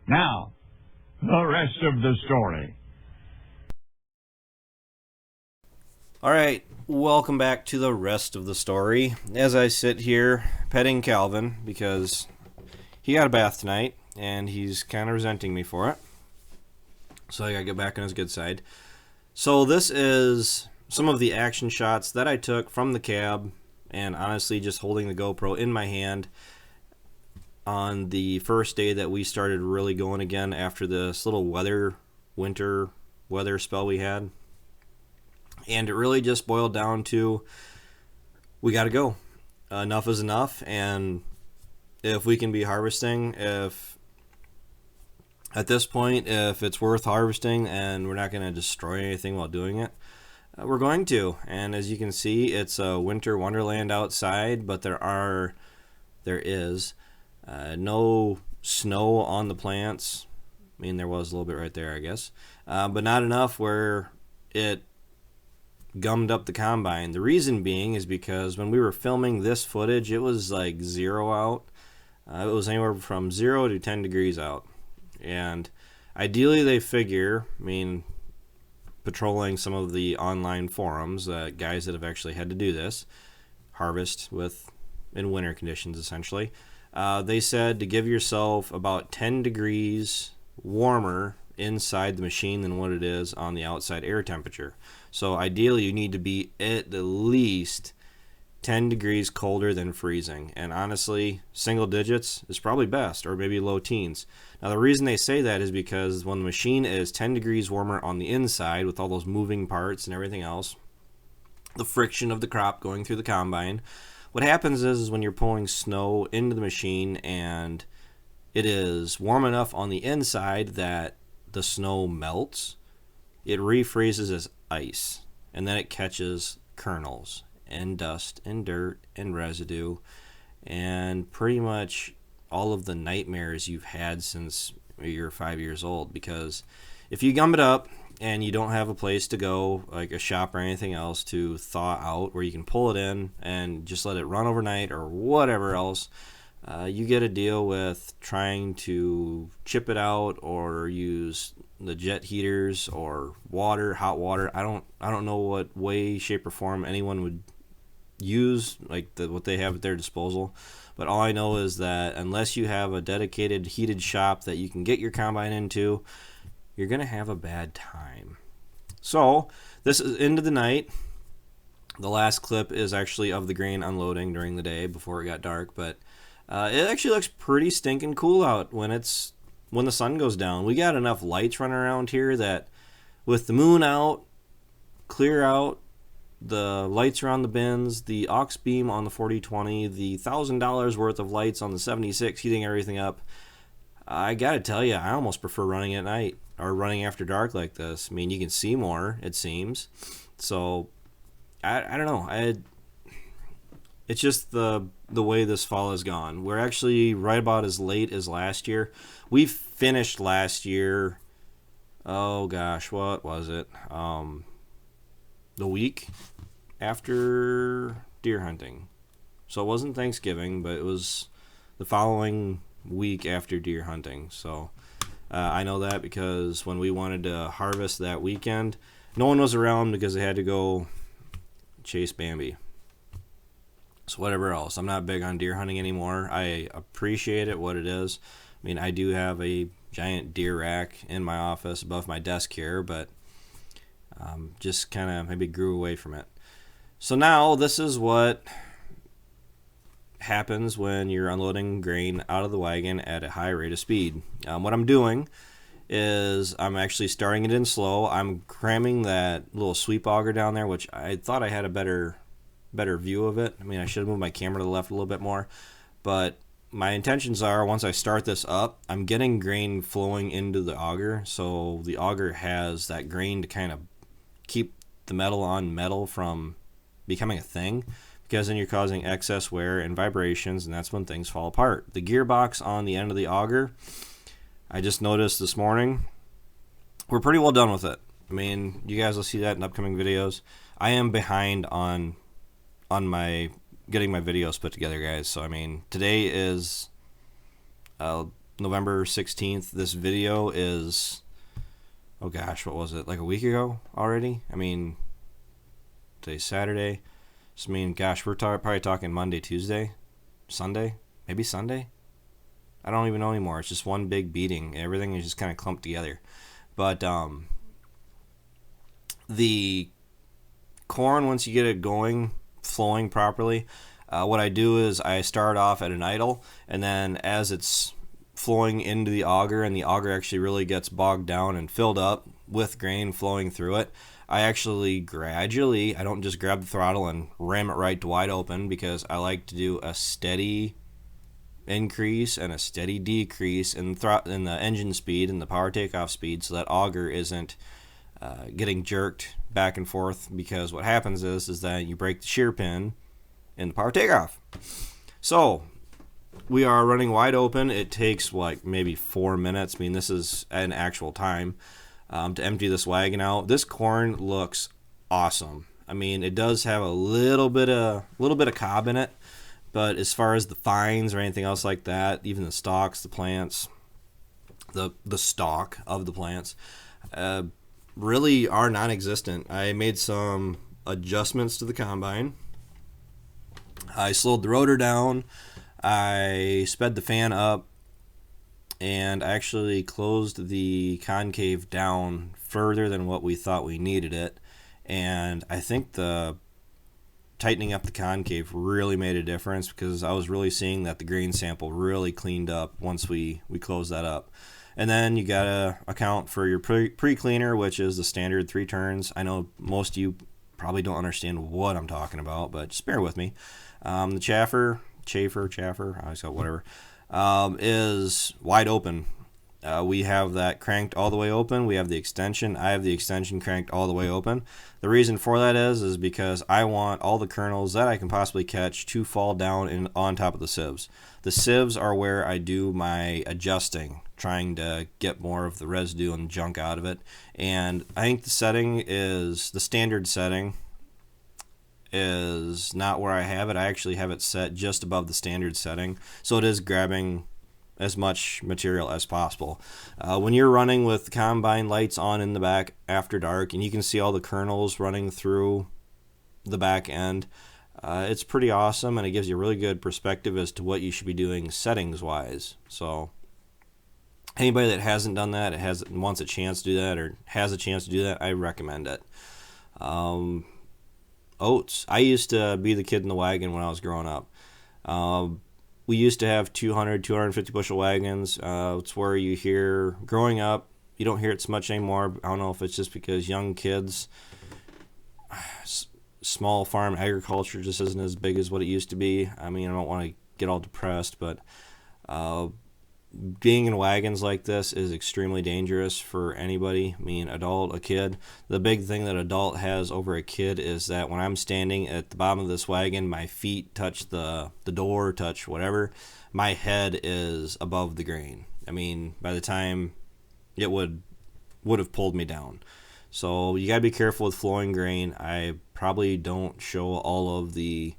Now, the rest of the story. Alright, welcome back to the rest of the story. As I sit here petting Calvin because he got a bath tonight and he's kind of resenting me for it. So I gotta get back on his good side. So this is some of the action shots that I took from the cab, and honestly just holding the GoPro in my hand on the first day that we started really going again after this little winter weather spell we had. And it really just boiled down to, we got to go. Enough is enough. And if we can be harvesting, at this point, if it's worth harvesting and we're not going to destroy anything while doing it, we're going to. And as you can see, it's a winter wonderland outside, but there is no snow on the plants. I mean, there was a little bit right there, I guess. But not enough where it gummed up the combine. The reason being is because when we were filming this footage, it was like 0 out. It was anywhere from 0 to 10 degrees out. And ideally they figure, I mean, patrolling some of the online forums, guys that have actually had to do this, harvest in winter conditions essentially, they said to give yourself about 10 degrees warmer inside the machine than what it is on the outside air temperature. So ideally you need to be at least 10 degrees colder than freezing. And honestly, single digits is probably best, or maybe low teens. Now the reason they say that is because when the machine is 10 degrees warmer on the inside with all those moving parts and everything else, the friction of the crop going through the combine, what happens is when you're pulling snow into the machine and it is warm enough on the inside that the snow melts, it refreezes as ice, and then it catches kernels and dust and dirt and residue and pretty much all of the nightmares you've had since you're 5 years old. Because if you gum it up and you don't have a place to go, like a shop or anything else to thaw out where you can pull it in and just let it run overnight or whatever else, you get a deal with trying to chip it out or use the jet heaters or hot water. I don't know what way, shape, or form anyone would use like what they have at their disposal. But all I know is that unless you have a dedicated heated shop that you can get your combine into, you're going to have a bad time. So this is into the night. The last clip is actually of the grain unloading during the day before it got dark, but it actually looks pretty stinking cool out when the sun goes down. We got enough lights running around here that with the moon out, clear out, the lights around the bins, the aux beam on the 4020, the $1,000 worth of lights on the 76 heating everything up, I gotta tell you, I almost prefer running at night or running after dark like this. I mean, you can see more, it seems. So I don't know. It's just the way this fall has gone. We're actually right about as late as last year. We finished last year, oh gosh, what was it? The week after deer hunting. So it wasn't Thanksgiving, but it was the following week after deer hunting. So I know that because when we wanted to harvest that weekend, no one was around because they had to go chase Bambi. So whatever else. I'm not big on deer hunting anymore. I appreciate it, what it is. I mean, I do have a giant deer rack in my office above my desk here, but just kind of maybe grew away from it. So now this is what happens when you're unloading grain out of the wagon at a high rate of speed. What I'm doing is I'm actually starting it in slow. I'm cramming that little sweep auger down there, which I thought I had a better view of it. I mean, I should have moved my camera to the left a little bit more, but my intentions are once I start this up, I'm getting grain flowing into the auger, so the auger has that grain to kind of keep the metal on metal from becoming a thing, because then you're causing excess wear and vibrations, and that's when things fall apart. The gearbox on the end of the auger, I just noticed this morning, we're pretty well done with it. I mean, you guys will see that in upcoming videos. I am behind on my getting my videos put together, guys. So I mean, today is November 16th. This video is, oh gosh, what was it, like a week ago already? I mean, today's Saturday. So, I mean, gosh, we're probably talking Monday, Tuesday, Sunday, maybe Sunday. I don't even know anymore. It's just one big beating. Everything is just kind of clumped together. But the corn, once you get it going, flowing properly, what I do is I start off at an idle, and then as it's flowing into the auger, and the auger actually really gets bogged down and filled up with grain flowing through it, I actually gradually, I don't just grab the throttle and ram it right to wide open, because I like to do a steady increase and a steady decrease in the engine speed and the power takeoff speed, so that auger isn't getting jerked back and forth, because what happens is that you break the shear pin in the power takeoff. So we are running wide open. It takes like maybe 4 minutes. I mean, this is an actual time to empty this wagon out. This corn looks awesome. I mean, it does have a little bit of cob in it, but as far as the fines or anything else like that, even the stalks, the plants, the stalk of the plants, really are non-existent. I made some adjustments to the combine. I slowed the rotor down. I sped the fan up, and I actually closed the concave down further than what we thought we needed it. And I think the tightening up the concave really made a difference, because I was really seeing that the grain sample really cleaned up once we closed that up. And then you gotta account for your pre-cleaner, which is the standard 3 turns. I know most of you probably don't understand what I'm talking about, but just bear with me. The chafer, I always got whatever, is wide open. We have that cranked all the way open. We have the extension. I have the extension cranked all the way open. The reason for that is because I want all the kernels that I can possibly catch to fall down on top of the sieves. The sieves are where I do my adjusting, trying to get more of the residue and junk out of it. And I think the standard setting is not where I have it. I actually have it set just above the standard setting, so it is grabbing as much material as possible. When you're running with combine lights on in the back after dark, and you can see all the kernels running through the back end, it's pretty awesome, and it gives you a really good perspective as to what you should be doing settings wise. So anybody that hasn't done that, wants a chance to do that, or has a chance to do that, I recommend it. Oats. I used to be the kid in the wagon when I was growing up. We used to have 200, 250 bushel wagons. It's where you hear, growing up, you don't hear it so much anymore. I don't know if it's just because young kids, small farm agriculture just isn't as big as what it used to be. I mean, I don't want to get all depressed, but being in wagons like this is extremely dangerous for anybody. I mean, adult, a kid. The big thing that adult has over a kid is that when I'm standing at the bottom of this wagon, my feet touch the door, touch whatever, my head is above the grain. I mean, by the time it would have pulled me down. So you got to be careful with flowing grain. I probably don't show all of the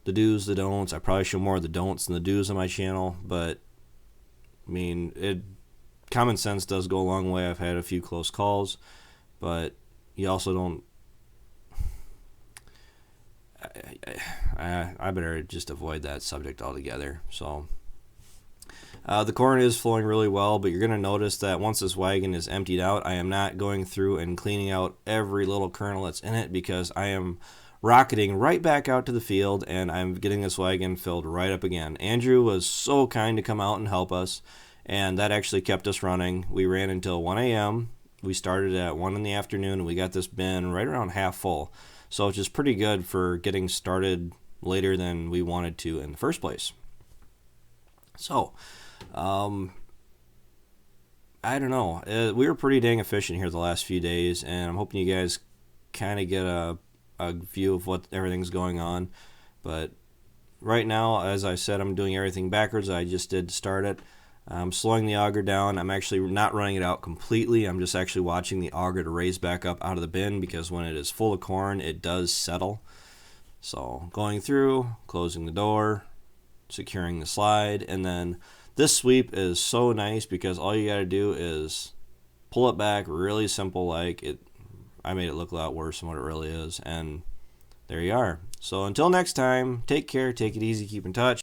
do's, the don'ts. I probably show more of the don'ts than the do's on my channel, but I mean, common sense does go a long way. I've had a few close calls, but you also don't. I better just avoid that subject altogether. So the corn is flowing really well, but you're going to notice that once this wagon is emptied out, I am not going through and cleaning out every little kernel that's in it, because I am rocketing right back out to the field, and I'm getting this wagon filled right up again. Andrew was so kind to come out and help us, and that actually kept us running. We ran until 1 a.m. We started at 1 in the afternoon, and we got this bin right around half full, so it's just pretty good for getting started later than we wanted to in the first place. So I don't know. We were pretty dang efficient here the last few days, and I'm hoping you guys kind of get a view of what everything's going on. But right now, as I said, I'm doing everything backwards. I just did to start it. I'm slowing the auger down. I'm actually not running it out completely. I'm just actually watching the auger to raise back up out of the bin, because when it is full of corn, it does settle. So going through, closing the door, securing the slide, and then This sweep is so nice because all you got to do is pull it back really simple like it. I made it look a lot worse than what it really is, and there you are. So until next time, take care, take it easy, keep in touch.